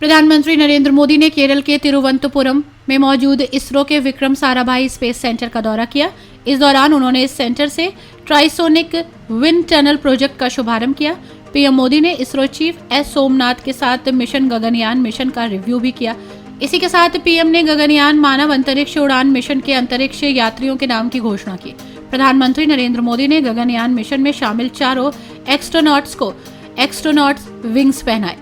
प्रधानमंत्री नरेंद्र मोदी ने केरल के तिरुवनंतपुरम में मौजूद इसरो के विक्रम साराभाई स्पेस सेंटर का दौरा किया। इस दौरान उन्होंने इस सेंटर से ट्राइसोनिक विंड टनल प्रोजेक्ट का शुभारंभ किया। पीएम मोदी ने इसरो चीफ एस सोमनाथ के साथ मिशन गगनयान मिशन का रिव्यू भी किया। इसी के साथ पीएम ने गगनयान मानव अंतरिक्ष उड़ान मिशन के अंतरिक्ष यात्रियों के नाम की घोषणा की। प्रधानमंत्री नरेंद्र मोदी ने गगनयान मिशन में शामिल चारों एस्ट्रोनॉट्स को एस्ट्रोनॉट्स विंग्स पहनाए।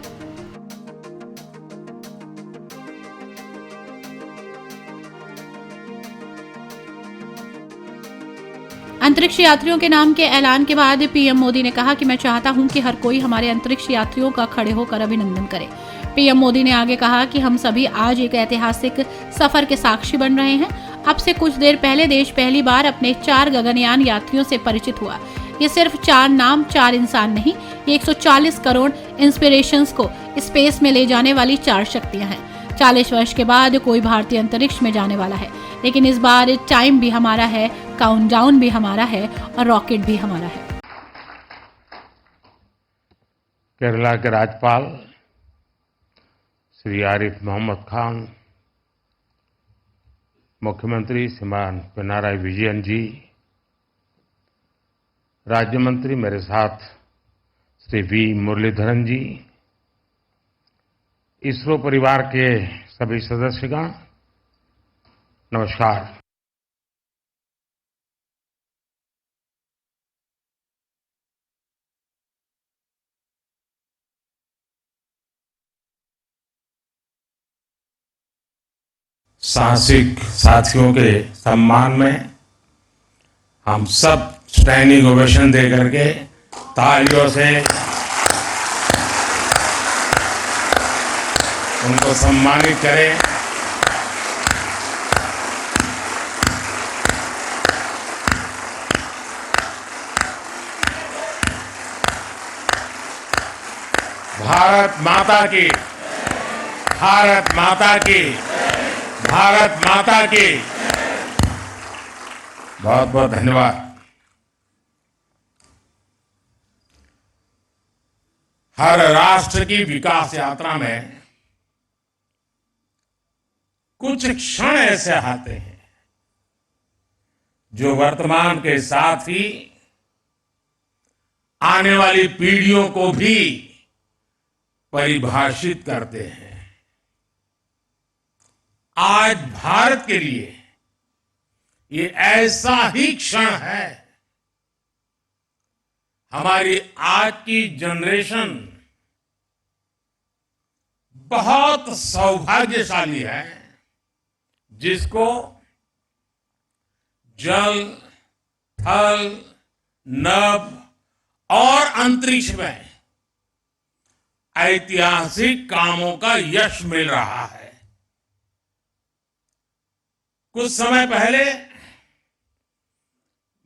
अंतरिक्ष यात्रियों के नाम के ऐलान के बाद पीएम मोदी ने कहा कि मैं चाहता हूं कि हर कोई हमारे अंतरिक्ष यात्रियों का खड़े होकर अभिनंदन करे। पीएम मोदी ने आगे कहा कि हम सभी आज एक ऐतिहासिक सफर के साक्षी बन रहे हैं। अब से कुछ देर पहले देश पहली बार अपने 4 गगनयान यात्रियों से परिचित हुआ। ये सिर्फ 4 नाम 4 इंसान नहीं, ये 140 करोड़ इंस्पिरेशंस को स्पेस में ले जाने वाली 4 शक्तियां हैं। 40 वर्ष के बाद कोई भारतीय अंतरिक्ष में जाने वाला है, लेकिन इस बार टाइम भी हमारा है, काउंटडाउन भी हमारा है और रॉकेट भी हमारा है। केरला के राज्यपाल श्री आरिफ मोहम्मद खान, मुख्यमंत्री श्रीमान पिनाराई विजयन जी, राज्य मंत्री मेरे साथ श्री वी मुरलीधरन जी, इसरो परिवार के सभी सदस्यगण, नमस्कार। साहसिक साथियों के सम्मान में हम सब स्टैंडिंग ओवेशन दे करके तालियों से उनको सम्मानित करें। भारत माता की, भारत माता की, भारत माता की। बहुत बहुत धन्यवाद। हर राष्ट्र की विकास यात्रा में कुछ क्षण ऐसे आते हैं जो वर्तमान के साथ ही आने वाली पीढ़ियों को भी परिभाषित करते हैं। आज भारत के लिए ये ऐसा ही क्षण है। हमारी आज की जनरेशन बहुत सौभाग्यशाली है, जिसको जल, थल, नभ और अंतरिक्ष में ऐतिहासिक कामों का यश मिल रहा है। कुछ समय पहले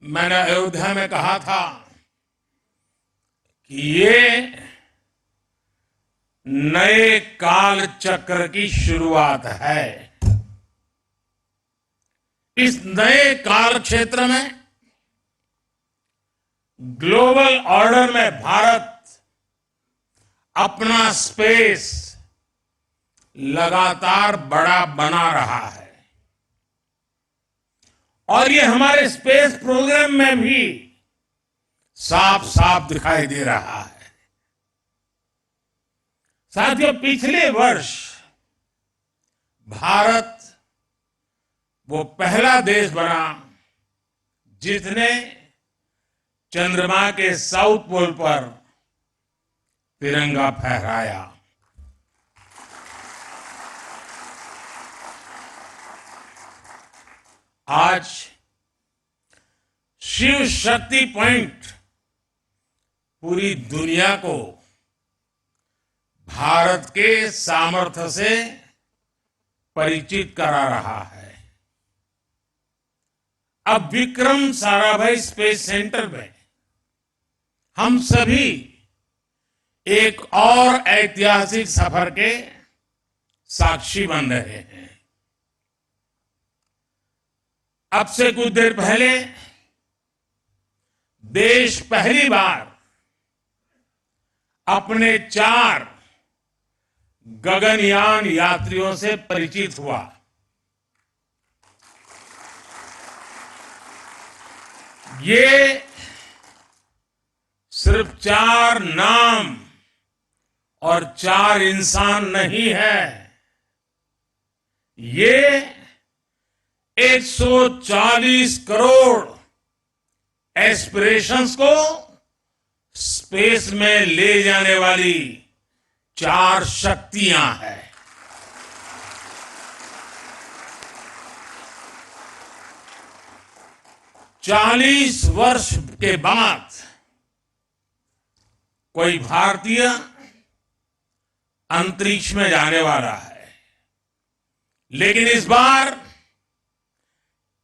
मैंने अयोध्या में कहा था कि ये नए काल चक्र की शुरुआत है। इस नए काल क्षेत्र में ग्लोबल ऑर्डर में भारत अपना स्पेस लगातार बड़ा बना रहा है और ये हमारे स्पेस प्रोग्राम में भी साफ साफ दिखाई दे रहा है। साथियों, पिछले वर्ष भारत वो पहला देश बना जिसने चंद्रमा के साउथ पोल पर तिरंगा फहराया। आज शिव शक्ति पॉइंट पूरी दुनिया को भारत के सामर्थ्य से परिचित करा रहा है। अब विक्रम साराभाई स्पेस सेंटर में हम सभी एक और ऐतिहासिक सफर के साक्षी बन रहे हैं। अब से कुछ देर पहले देश पहली बार अपने 4 गगनयान यात्रियों से परिचित हुआ। ये सिर्फ 4 नाम और 4 इंसान नहीं है, ये 140 करोड़ एस्पिरेशंस को स्पेस में ले जाने वाली 4 शक्तियां हैं। चालीस वर्ष के बाद कोई भारतीय अंतरिक्ष में जाने वाला है, लेकिन इस बार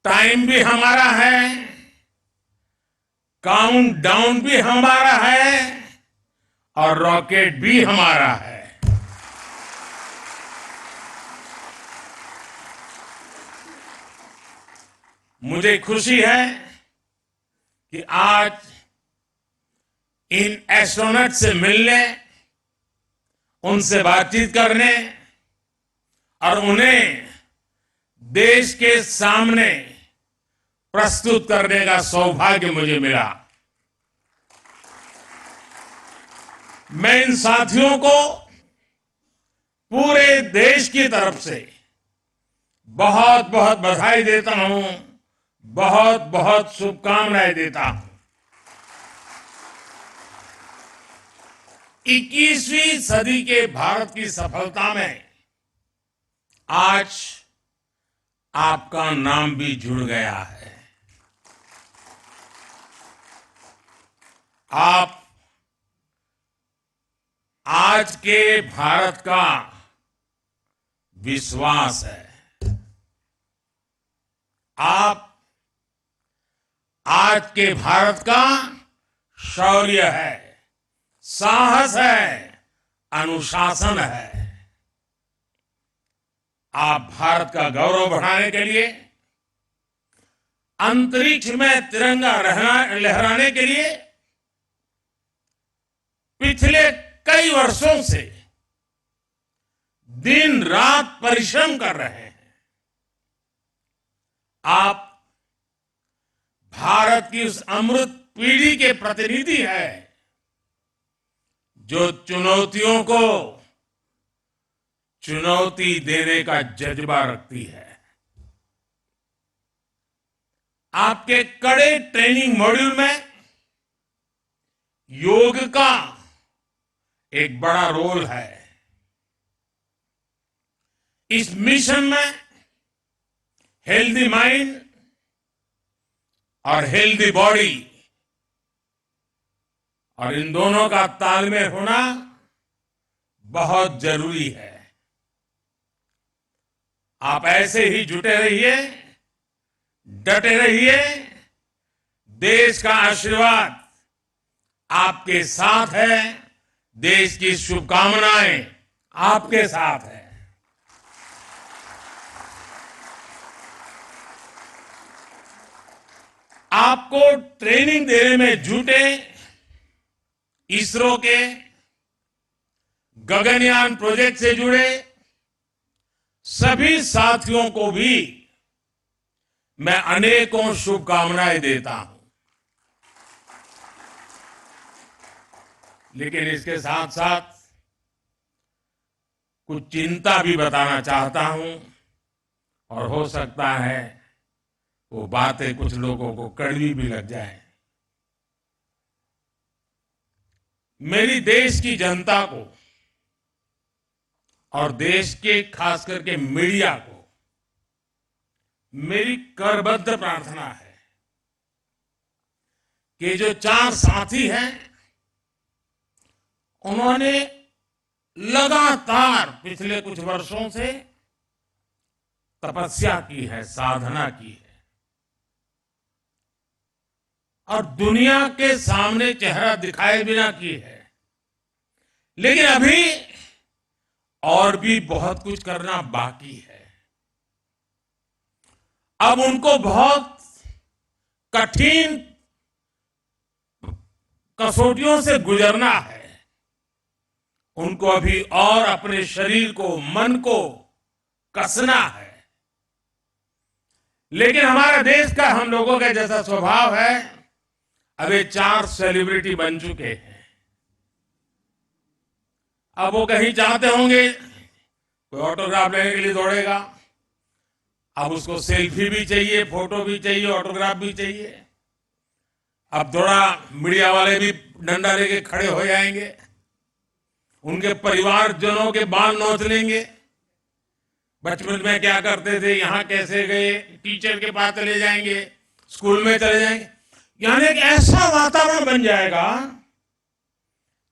टाइम भी हमारा है, काउंट डाउन भी हमारा है और रॉकेट भी हमारा है। मुझे खुशी है कि आज इन एस्ट्रोनॉट से मिलने, उनसे बातचीत करने और उन्हें देश के सामने प्रस्तुत करने का सौभाग्य मुझे मिला। मैं इन साथियों को पूरे देश की तरफ से बहुत बहुत बधाई देता हूं, बहुत बहुत शुभकामनाएं देता हूं। 21वीं सदी के भारत की सफलता में आज आपका नाम भी जुड़ गया है। आप आज के भारत का विश्वास है। आप आज के भारत का शौर्य है, साहस है, अनुशासन है। आप भारत का गौरव बढ़ाने के लिए, अंतरिक्ष में तिरंगा लहराने के लिए पिछले कई वर्षों से दिन रात परिश्रम कर रहे हैं। आप भारत की उस अमृत पीढ़ी के प्रतिनिधि हैं जो चुनौतियों को चुनौती देने का जज्बा रखती है। आपके कड़े ट्रेनिंग मॉड्यूल में योग का एक बड़ा रोल है। इस मिशन में हेल्दी माइंड और हेल्दी बॉडी और इन दोनों का तालमेल होना बहुत जरूरी है। आप ऐसे ही जुटे रहिए, डटे रहिए। देश का आशीर्वाद आपके साथ है, देश की शुभकामनाएं आपके साथ है। आपको ट्रेनिंग देने में जुटे इसरो के गगनयान प्रोजेक्ट से जुड़े सभी साथियों को भी मैं अनेकों शुभकामनाएं देता हूं। लेकिन इसके साथ साथ कुछ चिंता भी बताना चाहता हूं और हो सकता है वो बातें कुछ लोगों को कड़वी भी लग जाए। मेरी देश की जनता को और देश के खास करके मीडिया को मेरी करबद्ध प्रार्थना है कि जो 4 साथी हैं उन्होंने लगातार पिछले कुछ वर्षों से तपस्या की है, साधना की है और दुनिया के सामने चेहरा दिखाए बिना की है। लेकिन अभी और भी बहुत कुछ करना बाकी है। अब उनको बहुत कठिन कसौटियों से गुजरना है। उनको अभी और अपने शरीर को, मन को कसना है। लेकिन हमारा देश का, हम लोगों का जैसा स्वभाव है, अब ये 4 सेलिब्रिटी बन चुके हैं। अब वो कहीं चाहते होंगे, कोई ऑटोग्राफ लेने के लिए दौड़ेगा, अब उसको सेल्फी भी चाहिए, फोटो भी चाहिए, ऑटोग्राफ भी चाहिए। अब थोड़ा मीडिया वाले भी डंडा लेके खड़े हो जाएंगे, उनके परिवारजनों के बाल नोच लेंगे। बचपन में क्या करते थे, यहां कैसे गए, टीचर के पास चले जाएंगे, स्कूल में चले जाएंगे। यानी एक ऐसा वातावरण बन जाएगा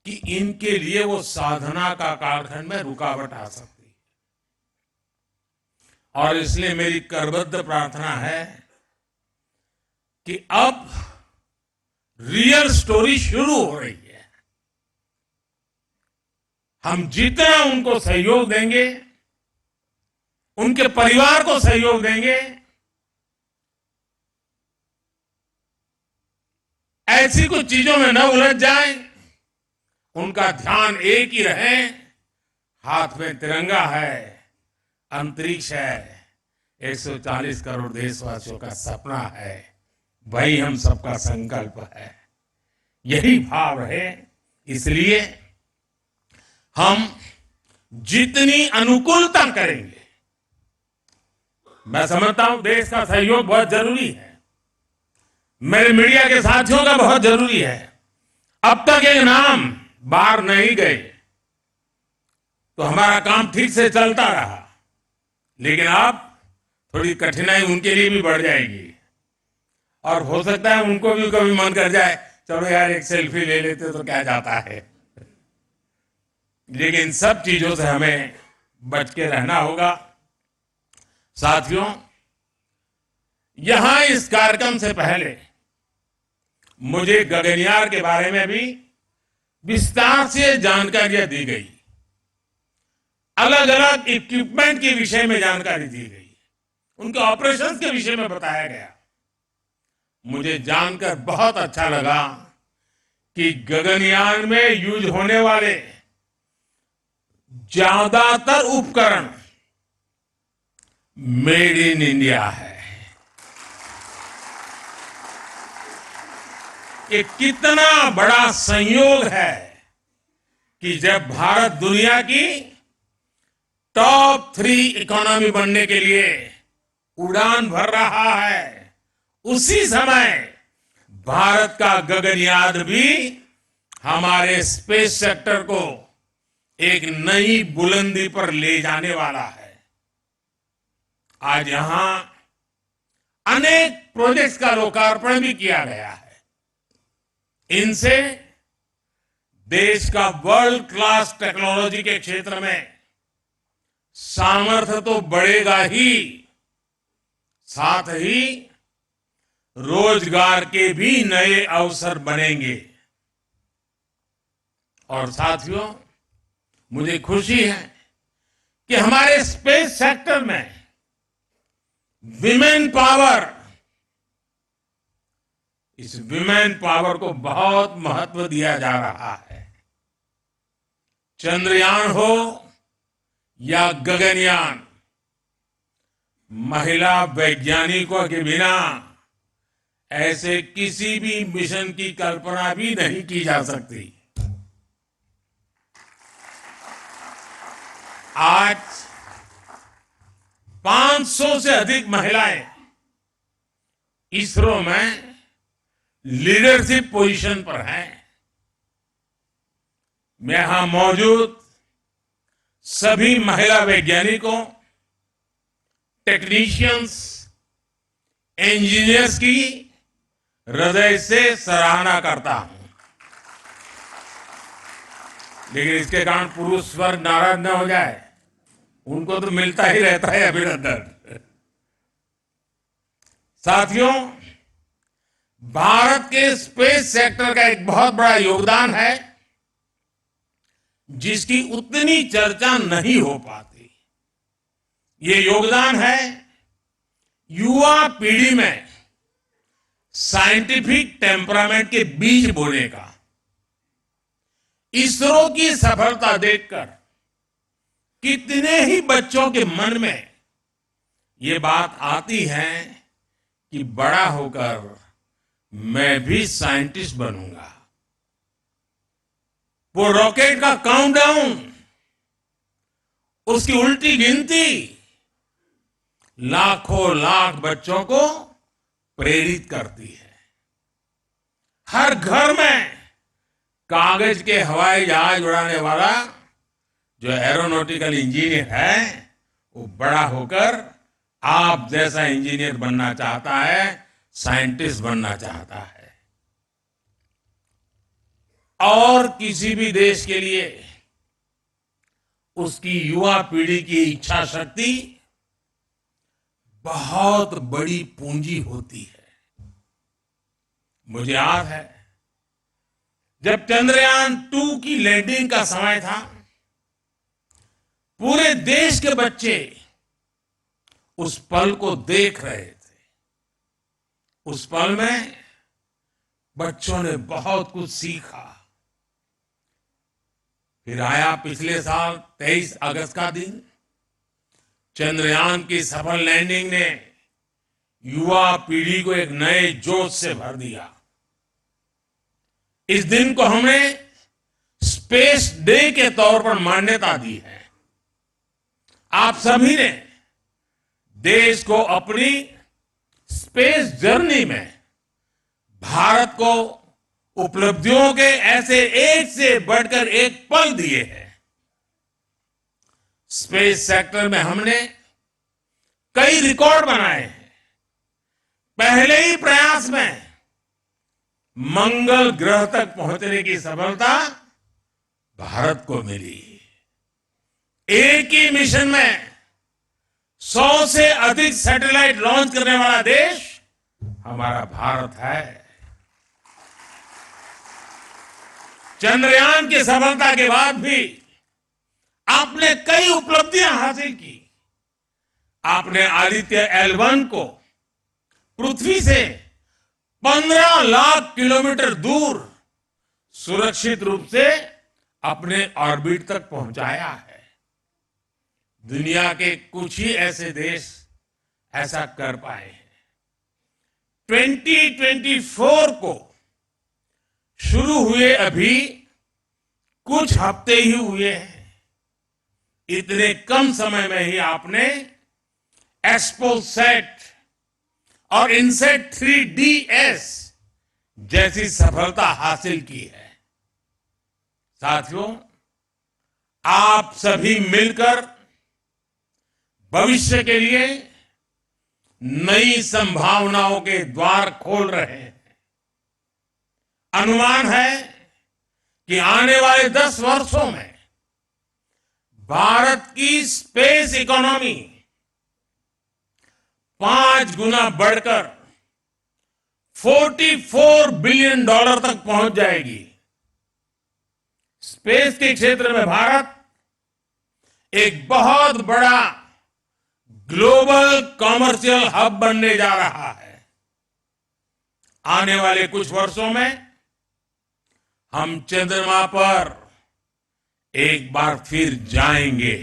कि इनके लिए वो साधना का कालखंड में रुकावट आ सकती है। और इसलिए मेरी करबद्ध प्रार्थना है कि अब रियल स्टोरी शुरू हो रही है। हम जितना उनको सहयोग देंगे, उनके परिवार को सहयोग देंगे, ऐसी कुछ चीजों में न उलझ जाए, उनका ध्यान एक ही रहे, हाथ में तिरंगा है, अंतरिक्ष है, 140 करोड़ देशवासियों का सपना है, वही हम सबका संकल्प है, यही भाव रहे। इसलिए हम जितनी अनुकूलता करेंगे, मैं समझता हूं देश का सहयोग बहुत जरूरी है, मेरे मीडिया के साथियों का बहुत जरूरी है। अब तक ये नाम बाहर नहीं गए तो हमारा काम ठीक से चलता रहा, लेकिन अब थोड़ी कठिनाई उनके लिए भी बढ़ जाएगी और हो सकता है उनको भी कभी मन कर जाए, चलो यार एक सेल्फी ले लेते तो क्या जाता है। लेकिन इन सब चीजों से हमें बच के रहना होगा। साथियों, यहां इस कार्यक्रम से पहले मुझे गगनयान के बारे में भी विस्तार से जानकारियां दी गई, अलग अलग इक्विपमेंट के विषय में जानकारी दी गई, उनके ऑपरेशंस के विषय में बताया गया। मुझे जानकर बहुत अच्छा लगा कि गगनयान में यूज होने वाले ज्यादातर उपकरण मेड इन इंडिया है। ये कितना बड़ा संयोग है कि जब भारत दुनिया की टॉप 3 इकोनॉमी बनने के लिए उड़ान भर रहा है, उसी समय भारत का गगनयान भी हमारे स्पेस सेक्टर को एक नई बुलंदी पर ले जाने वाला है। आज यहां अनेक प्रोजेक्ट्स का लोकार्पण भी किया गया है। इनसे देश का वर्ल्ड क्लास टेक्नोलॉजी के क्षेत्र में सामर्थ्य तो बढ़ेगा ही, साथ ही रोजगार के भी नए अवसर बनेंगे। और साथियों, मुझे खुशी है कि हमारे स्पेस सेक्टर में विमेन पावर, इस विमेन पावर को बहुत महत्व दिया जा रहा है। चंद्रयान हो या गगनयान, महिला वैज्ञानिकों के बिना ऐसे किसी भी मिशन की कल्पना भी नहीं की जा सकती। आज 500 से अधिक महिलाएं इसरो में लीडरशिप पोजीशन पर हैं। मैं यहां मौजूद सभी महिला वैज्ञानिकों, टेक्नीशियंस, इंजीनियर्स की हृदय से सराहना करता हूं। लेकिन इसके कारण पुरुष वर्ग नाराज न हो जाए, उनको तो मिलता ही रहता है अभिनंदन। साथियों, भारत के स्पेस सेक्टर का एक बहुत बड़ा योगदान है जिसकी उतनी चर्चा नहीं हो पाती। ये योगदान है युवा पीढ़ी में साइंटिफिक टेम्परामेंट के बीज बोने का। इसरो की सफलता देखकर कितने ही बच्चों के मन में ये बात आती है कि बड़ा होकर मैं भी साइंटिस्ट बनूंगा। वो रॉकेट का काउंटडाउन, उसकी उल्टी गिनती लाखों लाख बच्चों को प्रेरित करती है। हर घर में कागज के हवाई जहाज उड़ाने वाला जो एरोनॉटिकल इंजीनियर है, वो बड़ा होकर आप जैसा इंजीनियर बनना चाहता है, साइंटिस्ट बनना चाहता है। और किसी भी देश के लिए उसकी युवा पीढ़ी की इच्छा शक्ति बहुत बड़ी पूंजी होती है। मुझे याद है जब चंद्रयान 2 की लैंडिंग का समय था, पूरे देश के बच्चे उस पल को देख रहे थे। उस पल में बच्चों ने बहुत कुछ सीखा। फिर आया पिछले साल 23 अगस्त का दिन। चंद्रयान की सफल लैंडिंग ने युवा पीढ़ी को एक नए जोश से भर दिया। इस दिन को हमने स्पेस डे के तौर पर मान्यता दी है। आप सभी ने देश को अपनी स्पेस जर्नी में भारत को उपलब्धियों के ऐसे एक से बढ़कर एक पल दिए हैं। स्पेस सेक्टर में हमने कई रिकॉर्ड बनाए हैं। पहले ही प्रयास में मंगल ग्रह तक पहुंचने की सफलता भारत को मिली। एक ही मिशन में 100 से अधिक सैटेलाइट लॉन्च करने वाला देश हमारा भारत है। चंद्रयान की सफलता के बाद भी आपने कई उपलब्धियां हासिल की। आपने आदित्य L1 को पृथ्वी से 15 लाख किलोमीटर दूर सुरक्षित रूप से अपने ऑर्बिट तक पहुंचाया है। दुनिया के कुछ ही ऐसे देश ऐसा कर पाए हैं। 2024 को शुरू हुए अभी कुछ हफ्ते ही हुए हैं। इतने कम समय में ही आपने एस्पोसेट और इनसेट 3DS जैसी सफलता हासिल की है। साथियों, आप सभी मिलकर भविष्य के लिए नई संभावनाओं के द्वार खोल रहे हैं। अनुमान है कि आने वाले 10 वर्षों में भारत की स्पेस इकोनॉमी 5 गुना बढ़कर $44 बिलियन तक पहुंच जाएगी। स्पेस के क्षेत्र में भारत एक बहुत बड़ा ग्लोबल कॉमर्शियल हब बनने जा रहा है। आने वाले कुछ वर्षों में हम चंद्रमा पर एक बार फिर जाएंगे।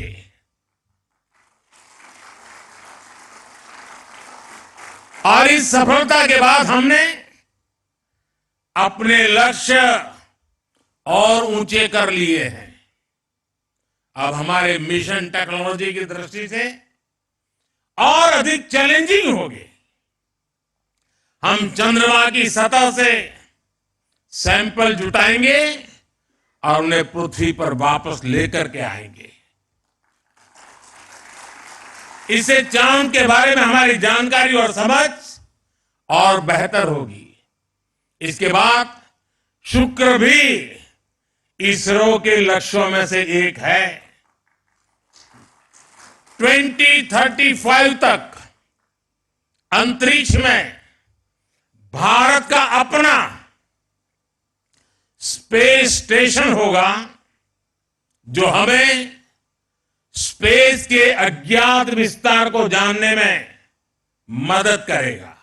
और इस सफलता के बाद हमने अपने लक्ष्य और ऊंचे कर लिए हैं। अब हमारे मिशन टेक्नोलॉजी की दृष्टि से और अधिक चैलेंजिंग होगी। हम चंद्रमा की सतह से सैंपल जुटाएंगे और उन्हें पृथ्वी पर वापस लेकर के आएंगे। इससे चांद के बारे में हमारी जानकारी और समझ और बेहतर होगी। इसके बाद शुक्र भी इसरो के लक्ष्यों में से एक है। 2035 तक अंतरिक्ष में भारत का अपना स्पेस स्टेशन होगा, जो हमें स्पेस के अज्ञात विस्तार को जानने में मदद करेगा।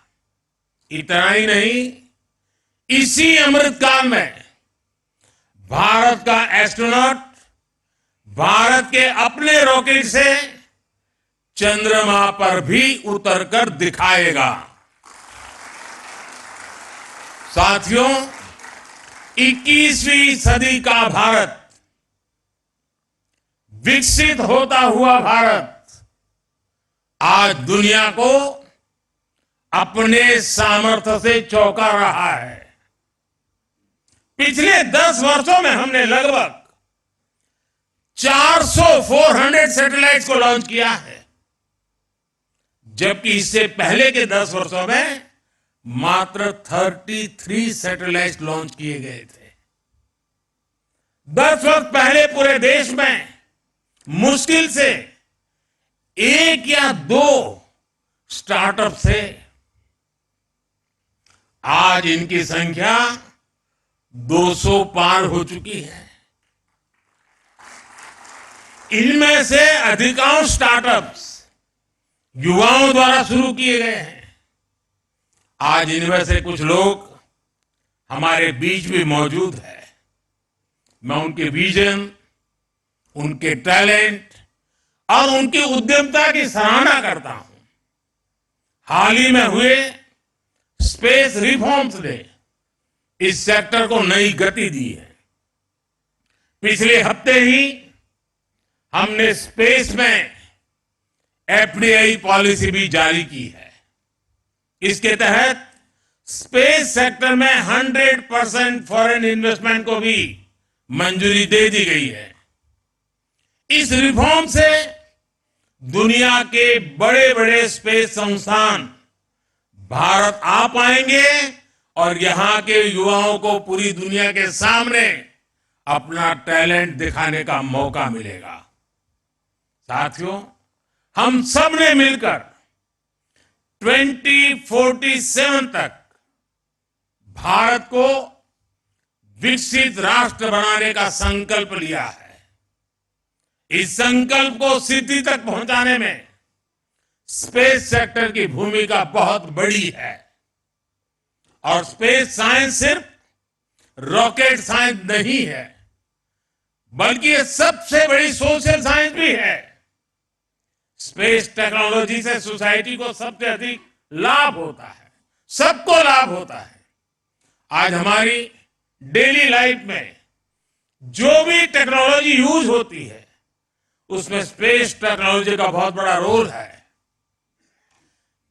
इतना ही नहीं, इसी अमृतकाल में भारत का एस्ट्रोनॉट भारत के अपने रॉकेट से चंद्रमा पर भी उतरकर दिखाएगा। साथियों, 21वीं सदी का भारत, विकसित होता हुआ भारत आज दुनिया को अपने सामर्थ्य से चौंका रहा है। पिछले 10 वर्षों में हमने लगभग 400 सैटेलाइट्स को लॉन्च किया है, जबकि इससे पहले के 10 वर्षों में मात्र 33 सैटेलाइट्स लॉन्च किए गए थे। 10 वर्ष पहले पूरे देश में मुश्किल से 1 या 2 स्टार्टअप थे। आज इनकी संख्या 200 पार हो चुकी है। इनमें से अधिकांश स्टार्टअप्स युवाओं द्वारा शुरू किए गए हैं। आज इनमें से कुछ लोग हमारे बीच भी मौजूद है। मैं उनके विजन, उनके टैलेंट और उनकी उद्यमता की सराहना करता हूं। हाल ही में हुए स्पेस रिफॉर्म्स ने इस सेक्टर को नई गति दी है। पिछले हफ्ते ही हमने स्पेस में एफडीआई पॉलिसी भी जारी की है। इसके तहत स्पेस सेक्टर में 100% फॉरेन इन्वेस्टमेंट को भी मंजूरी दे दी गई है। इस रिफॉर्म से दुनिया के बड़े बड़े स्पेस संस्थान भारत आ पाएंगे और यहां के युवाओं को पूरी दुनिया के सामने अपना टैलेंट दिखाने का मौका मिलेगा। साथियों, हम सब ने मिलकर 2047 तक भारत को विकसित राष्ट्र बनाने का संकल्प लिया है। इस संकल्प को सिद्धि तक पहुंचाने में स्पेस सेक्टर की भूमिका बहुत बड़ी है। और स्पेस साइंस सिर्फ रॉकेट साइंस नहीं है, बल्कि ये सबसे बड़ी सोशल साइंस भी है। स्पेस टेक्नोलॉजी से सोसाइटी को सबसे अधिक लाभ होता है, सबको लाभ होता है। आज हमारी डेली लाइफ में जो भी टेक्नोलॉजी यूज होती है, उसमें स्पेस टेक्नोलॉजी का बहुत बड़ा रोल है।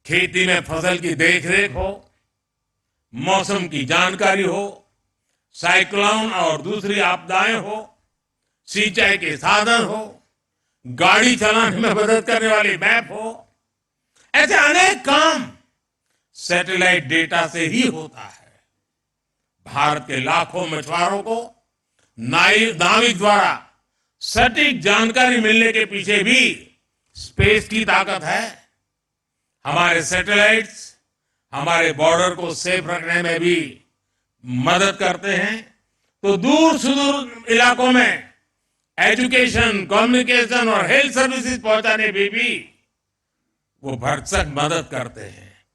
खेती में फसल की देखरेख हो, मौसम की जानकारी हो, साइक्लोन और दूसरी आपदाएं हो, सिंचाई के साधन हो, गाड़ी चलाने में मदद करने वाली मैप हो, ऐसे अनेक काम सैटेलाइट डेटा से ही होता है। भारत के लाखों मछुआरों को नाविक द्वारा सटीक जानकारी मिलने के पीछे भी स्पेस की ताकत है। हमारे सैटेलाइट्स हमारे बॉर्डर को सेफ रखने में भी मदद करते हैं, तो दूर सुदूर इलाकों में एजुकेशन, कम्युनिकेशन और हेल्थ सर्विसेज पहुंचाने में भी वो भरसक मदद करते हैं।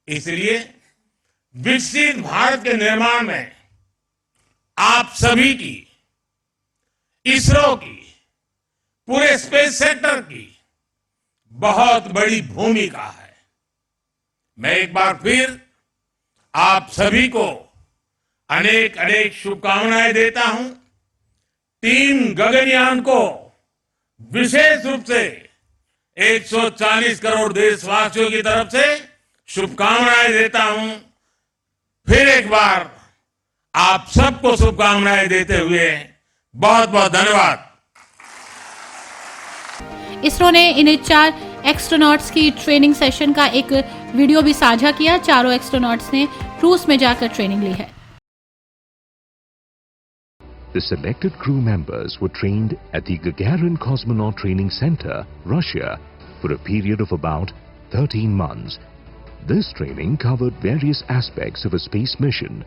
इसलिए विकसित भारत के निर्माण में आप सभी की, इसरो की, पूरे स्पेस सेक्टर की बहुत बड़ी भूमिका है। मैं एक बार फिर आप सभी को अनेक अनेक शुभकामनाएं देता हूं। टीम गगनयान को विशेष रूप से 140 करोड़ देशवासियों की तरफ से शुभकामनाएं देता हूं। फिर एक बार आप सबको शुभकामनाएं देते हुए बहुत बहुत धन्यवाद। इसरो ने इन 4 एस्ट्रोनॉट्स की ट्रेनिंग सेशन का एक वीडियो भी साझा किया। चारों एस्ट्रोनॉट्स ने रूस में जाकर ट्रेनिंग ली है। The selected crew members were trained at the Gagarin Cosmonaut Training Center, Russia, for a period of about 13 months. This training covered various aspects of a space mission.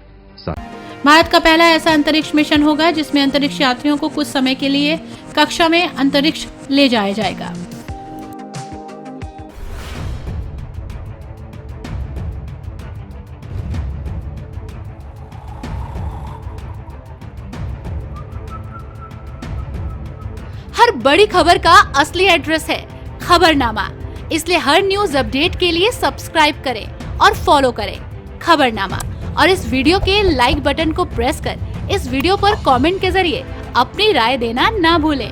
Bharat का पहला ऐसा अंतरिक्ष मिशन होगा जिसमें अंतरिक्ष यात्रियों को कुछ समय के लिए कक्षा में अंतरिक्ष ले जाया जाएगा। हर बड़ी खबर का असली एड्रेस है खबरनामा। इसलिए हर न्यूज अपडेट के लिए सब्सक्राइब करें और फॉलो करें खबरनामा। और इस वीडियो के लाइक बटन को प्रेस कर इस वीडियो पर कमेंट के जरिए अपनी राय देना ना भूलें।